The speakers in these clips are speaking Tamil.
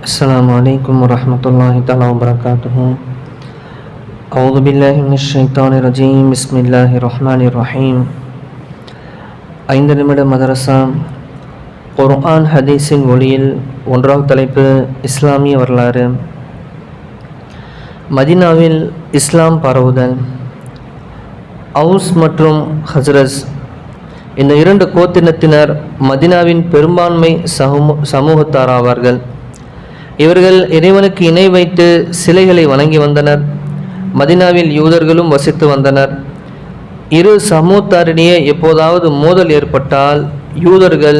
السلام عليكم ورحمة الله تعالى وبركاته. أعوذ بالله من الشيطان الرجيم. بسم الله الرحمن الرحيم. 5 நிமிட மதரசா குர்ஆன் ஹதீஸின் ஒளியில் ஒன்றாவது தலைப்பு இஸ்லாமிய வரலாறு. மதீனாவில் இஸ்லாம் பரவுதல். அவுஸ் மற்றும் ஹஸ்ரஜ் இந்த இரண்டு கோத்தினத்தினர் மதீனாவின் பெரும்பான்மை சமூகத்தார் ஆவார்கள். இவர்கள் இறைவனுக்கு இணை வைத்து சிலைகளை வணங்கி வந்தனர். மதீனாவில் யூதர்களும் வசித்து வந்தனர். இரு சமூகத்தாரிடையே எப்போதாவது மோதல் ஏற்பட்டால் யூதர்கள்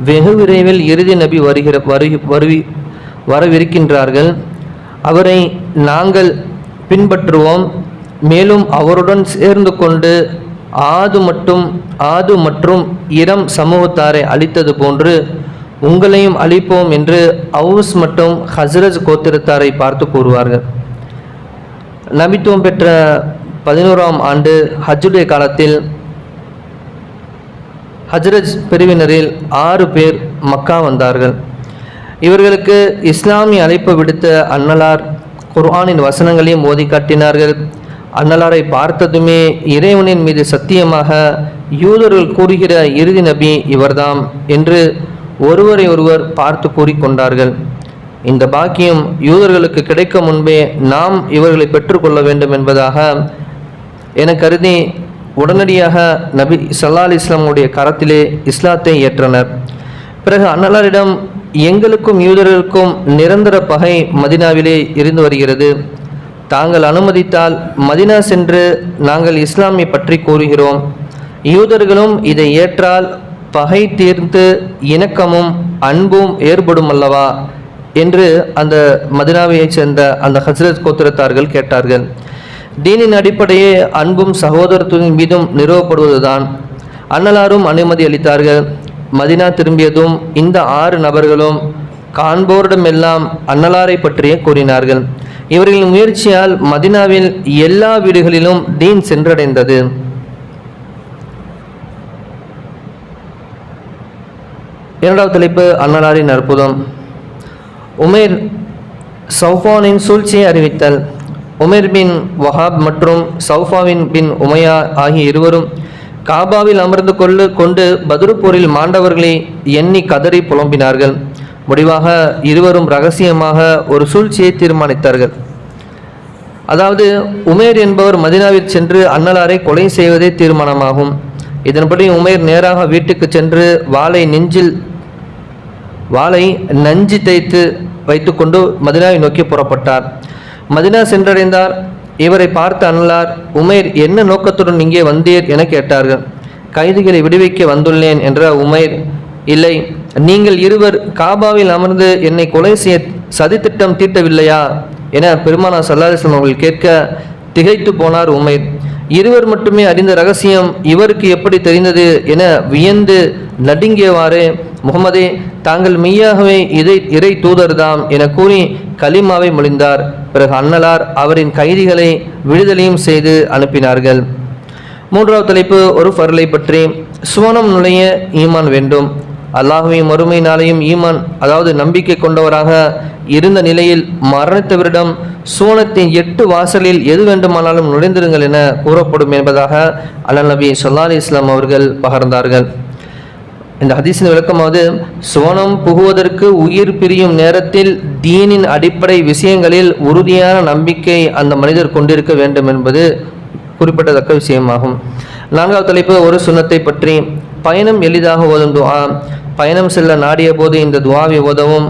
வெகு விரைவில் இறுதி நபி வரவிருக்கின்றார்கள், அவரை நாங்கள் பின்பற்றுவோம், மேலும் அவருடன் சேர்ந்து கொண்டு ஆது மற்றும் இரம் சமூகத்தாரை அழித்தது போன்று உங்களையும் அழிப்போம் என்று அவுஸ் மற்றும் ஹஸ்ரஜ் கோத்திரத்தாரை பார்த்து கூறுவார்கள். நபித்துவம் பெற்ற 11ஆம் ஆண்டு ஹஜ்ஜுடைய காலத்தில் ஹஜ்ரஜ் பிரிவினரில் 6 பேர் மக்கா வந்தார்கள். இவர்களுக்கு இஸ்லாமிய அழைப்பு விடுத்த அன்னலார் குர்ஆனின் வசனங்களையும் ஓதி காட்டினார்கள். அன்னலாரை பார்த்ததுமே இறைவனின் மீது சத்தியமாக யூதர்கள் கூறுகிற இறுதி நபி இவர்தாம் என்று ஒருவரை ஒருவர் பார்த்து கூறிக்கொண்டார்கள். இந்த பாக்கியம் யூதர்களுக்கு கிடைக்கும் முன்பே நாம் இவர்களை பெற்றுக்கொள்ள வேண்டும் என்பதாக என கருதி உடனடியாக நபி ஸல்லல்லாஹு அலைஹி வஸல்லம் கரத்திலே இஸ்லாத்தை ஏற்றனர். பிறகு அன்னலாரிடம் எங்களுக்கும் யூதர்களுக்கும் நிரந்தர பகை மதீனாவிலே இருந்து வருகிறது, தாங்கள் அனுமதித்தால் மதீனா சென்று நாங்கள் இஸ்லாமை பற்றி கூறுகிறோம், யூதர்களும் இதை ஏற்றால் பகை தீர்ந்து இணக்கமும் அன்பும் ஏற்படும் அல்லவா என்று அந்த மதீனாவைச் சேர்ந்த அந்த ஹஸ்ரஜ் கோத்திரத்தார்கள் கேட்டார்கள். தீனின் அடிப்படையே அன்பும் சகோதரத்துவம் மீதும் நிறுவப்படுவதுதான். அன்னலாரும் அனுமதி அளித்தார்கள். மதீனா திரும்பியதும் இந்த 6 நபர்களும் காண்போரிடமெல்லாம் அன்னலாரை பற்றியே கூறினார்கள். இவர்களின் முயற்சியால் மதீனாவில் எல்லா வீடுகளிலும் தீன் சென்றடைந்தது. இரண்டாவது தலைப்பு அன்னலாரின் அற்புதம். உமைர் சௌஃபானின் சூழ்ச்சியை அறிவித்தல். உமைர் பின் வஹாப் மற்றும் சௌஃபாவின் பின் உமையா ஆகிய இருவரும் காபாவில் அமர்ந்து கொண்டு பத்ரு போரில் மாண்டவர்களை எண்ணி கதறி புலம்பினார்கள். முடிவாக இருவரும் ரகசியமாக ஒரு சூழ்ச்சியை தீர்மானித்தார்கள். அதாவது உமைர் என்பவர் மதீனாவில் சென்று அன்னலாரை கொலை செய்வதே தீர்மானமாகும். இதன்படி உமைர் நேராக வீட்டுக்கு சென்று வாளை நஞ்சு தைத்து வைத்துக்கொண்டு மதீனாவை நோக்கி புறப்பட்டார். மதீனா சென்றடைந்தார். இவரை பார்த்த அன்னலார், உமைர் என்ன நோக்கத்துடன் இங்கே வந்தீர் என கேட்டார்கள். கைதிகளை விடுவிக்க வந்துள்ளேன் என்ற உமைர், இல்லை, நீங்கள் இருவர் காபாவில் அமர்ந்து என்னை கொலை செய்ய சதித்திட்டம் தீட்டவில்லையா என பெருமானார் ஸல்லல்லாஹு அலைஹி வஸல்லம் அவர்கள் கேட்க திகைத்து போனார் உமைர். இருவர் மட்டுமே அறிந்த ரகசியம் இவருக்கு எப்படி தெரிந்தது என வியந்து நடுங்கியவாறு, முகமதே, தாங்கள் மெய்யாகவே இறை தூதர்தாம் என கூறி கலிமாவை மொழிந்தார். பிறகு அன்னலார் அவரின் கைதிகளை விடுதலையும் செய்து அனுப்பினார்கள். மூன்றாவது தலைப்பு ஒரு ஃபர்லை பற்றி. சுவனம் நுழைய ஈமான் வேண்டும். அல்லாஹ்வையும் மறுமை நாளையும் ஈமான் அதாவது நம்பிக்கை கொண்டவராக இருந்த நிலையில் மரணித்தவரிடம் சுவனத்தின் 8 வாசலில் எது வேண்டுமானாலும் நுழைந்திருங்கள் என கூறப்படும் என்பதாக அல்லாஹ் நபி ஸல்லல்லாஹு அலைஹி வஸல்லம் அவர்கள் பகர்ந்தார்கள். இந்த ஹதீஸின் விளக்கமாவது, சுவனம் புகுவதற்கு உயிர் பிரியும் நேரத்தில் தீனின் அடிப்படை விஷயங்களில் உறுதியான நம்பிக்கை அந்த மனிதர் கொண்டிருக்க வேண்டும் என்பது குறிப்பிடத்தக்க விஷயமாகும். நான்காவது தலைப்பு ஒரு சுன்னத்தை பற்றி. பயணம் எளிதாக ஓதும் துஆ. பயணம் செல்ல நாடிய போது இந்த துஆவை ஓதவும்.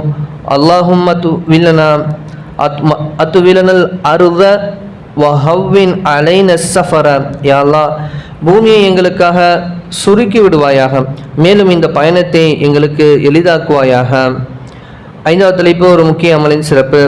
அல்லாஹும்ம அத்துவிலனல் அர்த வஹவ்வின் அலைன ஸஃபர. யா அல்லாஹ், பூமியை எங்களுக்காக சுருக்கி விடுவாயாக, மேலும் இந்த பயணத்தை எங்களுக்கு எளிதாக்குவாயாக. ஐந்தாவது தலைப்பு ஒரு முக்கிய அமலின் சிறப்பு.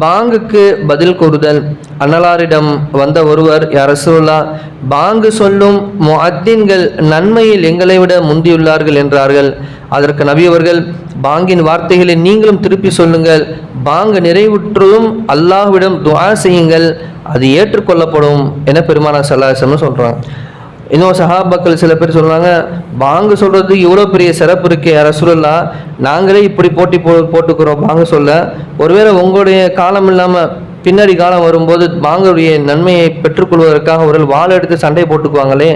பாங்குக்கு பதில் கூறுதல். அன்னலாரிடம் வந்த ஒருவர், யா ரசூலுல்லாஹ், பாங்கு சொல்லும் முஅத்தின்கள் நன்மையில் எங்களை விட முந்தியுள்ளார்கள் என்றார்கள். அதற்கு நபி அவர்கள், பாங்கின் வார்த்தைகளை நீங்களும் திருப்பி சொல்லுங்கள், பாங்கு நிறைவுற்றதும் அல்லாஹ்விடம் துஆ செய்யுங்கள், அது ஏற்றுக்கொள்ளப்படும் என பெருமானார் ஸல்லல்லாஹு அலைஹி வஸல்லம் சொல்றாங்க. இன்னும் சஹாபாக்கள் சில பேர் சொல்லுவாங்க, பாங்கு சொல்றது இவ்வளோ பெரிய சிறப்பு இருக்கே ரசூலுல்லாஹ், நாங்களே இப்படி போட்டுக்கிறோம் பாங்கு சொல்ல, ஒருவேளை உங்களுடைய காலம் இல்லாமல் பின்னாடி காலம் வரும்போது பாங்குடைய நன்மையை பெற்றுக்கொள்வதற்காக ஒரு வாழை எடுத்து சண்டை போட்டுக்குவாங்களே,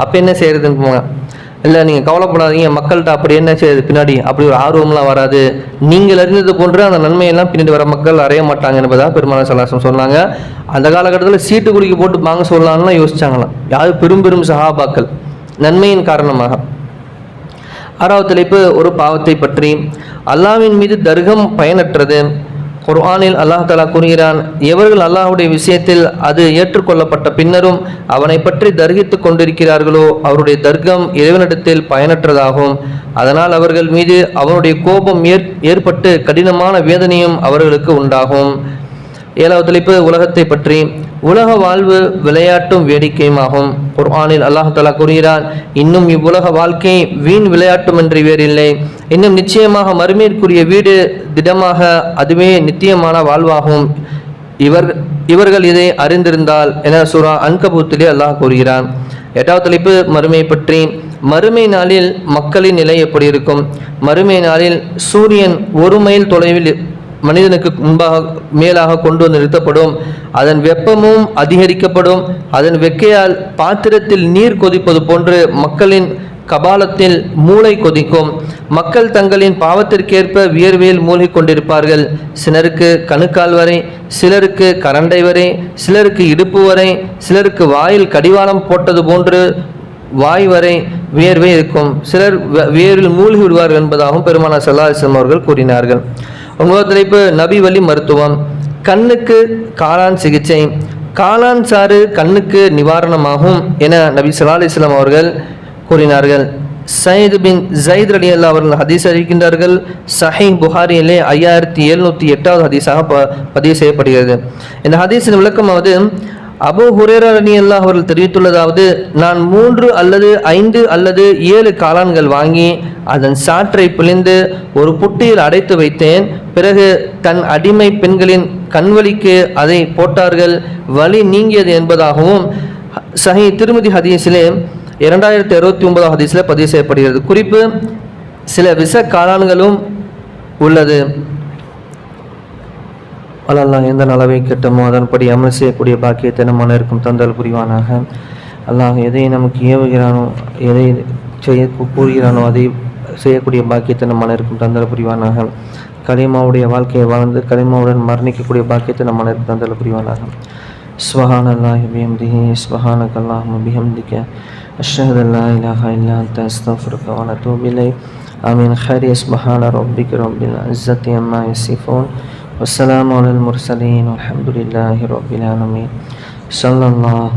அப்போ என்ன செய்யறதுன்னு போங்க. இல்லை நீங்கள் கவலைப்படாதீங்க, மக்கள்கிட்ட அப்படி என்ன செய்யுது பின்னாடி அப்படி ஒரு ஆர்வம்லாம் வராது, நீங்கள் அறிந்தது போன்று அந்த நன்மையெல்லாம் பின்னாடி வர மக்கள் அறைய மாட்டாங்க என்பதாக பெருமானார் ஸல்லல்லாஹு அலைஹி வஸல்லம் சொன்னாங்க. அந்த காலகட்டத்தில் சீட்டு குலுக்கி போட்டு பாங்க சொல்லலாம்லாம் யோசிச்சாங்களாம் யாரு பெரும் சஹாபாக்கள் நன்மையின் காரணமாக. 6வது தலைப்பு ஒரு பாவத்தை பற்றி. அல்லாஹ்வின் மீது தர்கம் பயனற்றது. குர்ஆனில் அல்லாஹ் தஆலா கூறுகிறான், எவர்கள் அல்லாஹ்வுடைய விஷயத்தில் அது ஏற்றுக்கொள்ளப்பட்ட பின்னரும் அவனை பற்றி தர்கித்துக் கொண்டிருக்கிறார்களோ அவருடைய தர்க்கம் இறைவனிடத்தில் பயனற்றதாகும். அதனால் அவர்கள் மீது அவனுடைய கோபம் ஏற்பட்டு கடினமான வேதனையும் அவர்களுக்கு உண்டாகும். 7வது தலைப்பு உலகத்தை பற்றி. உலக வாழ்வு விளையாட்டும் வேடிக்கையுமாகும். குர்ஆனில் அல்லாஹ் தஆலா கூறுகிறான், இன்னும் இவ்வுலக வாழ்க்கை வீண் விளையாட்டுமின்றி வேறில்லை. இன்னும் நிச்சயமாக மறுமைக்குரிய வீடு திடமாக அதுவே நித்தியமான வாழ்வாகும். இவர்கள் இதை அறிந்திருந்தால் என சூரா அன்கபூத்திலே அல்லாஹ் கூறுகிறான். 8வது தலைப்பு மறுமை பற்றி. மறுமை நாளில் மக்களின் நிலை எப்படி இருக்கும்? மறுமை நாளில் சூரியன் 1 மைல் தொலைவில் மனிதனுக்கு மேலாக கொண்டு வந்து நிறுத்தப்படும். அதன் வெப்பமும் அதிகரிக்கப்படும். அதன் வெக்கையால் பாத்திரத்தில் நீர் கொதிப்பது போன்று மக்களின் கபாலத்தில் மூளை கொதிக்கும். மக்கள் தங்களின் பாவத்திற்கேற்ப வியர்வையில் மூழ்கி கொண்டிருப்பார்கள். சிலருக்கு கணுக்கால் வரை, சிலருக்கு கரண்டை வரை, சிலருக்கு இடுப்பு வரை, சிலருக்கு வாயில் கடிவாளம் போட்டது போன்று வாய் வரை வியர்வை இருக்கும். சிலர் வியர்வில் மூழ்கி விடுவார்கள் என்பதாகவும் பெருமானார் ஸல்லல்லாஹு அலைஹி வஸல்லம் அவர்கள் கூறினார்கள். 9வது தலைப்பு நபி வழி மருத்துவம். கண்ணுக்கு காளான் சிகிச்சை. காளான் சாறு கண்ணுக்கு நிவாரணமாகும் என நபி ஸல்லல்லாஹு அலைஹி வஸல்லம் அவர்கள் கூறினார்கள். சயீத் பின் ஸைத் ரலியல்லாஹு அவர்கள் ஹதீஸ் அறிவிக்கின்றார்கள். சஹீஹ் புகாரியிலே 5708வது ஹதீஸாக பதிவு செய்யப்படுகிறது. இந்த ஹதீஸின் விளக்கமாவது, அபூ ஹுரைரா ரலியல்லாஹு அவர்கள் தெரிவித்துள்ளதாவது, நான் 3 அல்லது 5 அல்லது 7 காளான்கள் வாங்கி அதன் சாற்றை பிழிந்து ஒரு புட்டியில் அடைத்து வைத்தேன். பிறகு தன் அடிமை பெண்களின் கண்வலிக்கு அதை போட்டார்கள், வலி நீங்கியது என்பதாகவும் சஹீஹ் திர்மிதி ஹதீஸிலே 2069 ஹதீஸில் பதிவு செய்யப்படுகிறது. குறிப்பு, சில விஷ காளான்களும் உள்ளது. அல்லாஹ் எந்த நலவை கெட்டமோ அதன்படி அமல் செய்யக்கூடிய பாக்கியத்தை நம்ம அனைவருக்கும் தந்தல் புரிவானாக. அல்லாஹ் எதை நமக்கு ஏவுகிறானோ, எதை செய்ய கூறுகிறானோ அதை செய்யக்கூடிய பாக்கியத்தை நம்ம அனைவருக்கும் தந்தல் புரிவானாக. கலிமாவுடைய வாழ்க்கையை வாழ்ந்து கலிமாவுடன் மரணிக்கக்கூடிய பாக்கியத்தை நம்ம அனைவருக்கும் தந்தல் புரிவானாக. சுப்ஹானல்லாஹி பிஹம்திஹி சுப்ஹானக அல்லாஹும்ம பிஹம்திக அஷ்ஹது அல்லா இலாஹா இல்லா அன்த அஸ்தக்ஃபிருக வ அத்தூபு இலைக். ஆமீன். ஹைர். சுப்ஹான ரப்பிக ரப்பில் இஸ்ஸத்தி அம்மா யசிஃபூன். வஸ்ஸலாமு அலல் முர்ஸலீன். வல்ஹம்துலில்லாஹி ரப்பில் ஆலமீன். ஸல்லல்லாஹு